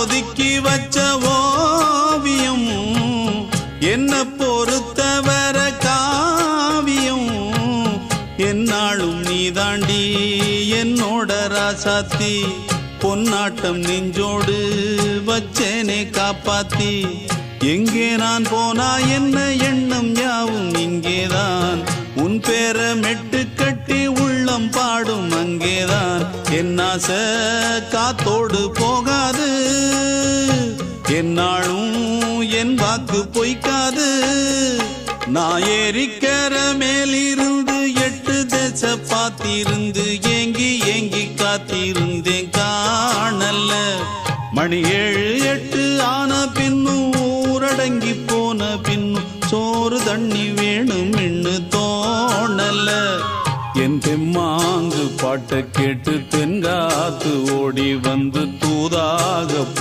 ஒதுக்கி வச்ச ஓவியம் என்ன பொறுத்தவர காவியம் என்னாலும் நீதாண்டி என்னோட ராசாத்தி பொன்னாட்டம் நெஞ்சோடு வச்சேனே காப்பாத்தி எங்கே நான் போனா என்ன எண்ணம் யாவும் இங்கேதான் உன் பேர மெட்டு கட்டி உள்ளம் பாடும் அங்கேதான் என் ஆசை காத்தோடு போகாது என்னாலும் என் வாக்கு பொய்க்காது நான் ஏறிக்கர மேலிருந்து 8 தேச பார்த்திருந்து ஏங்கி ஏங்கி காத்திருந்தேன் காணல்ல மணி 7 8 ஆன பின்னும் ஊரடங்கி போன பின்னும் சோறு தண்ணி வேணும் என்று தோணல என் தெம்மாங்கு பாட்டை கேட்டு தென்காத்து ஓடி வந்து தூதாக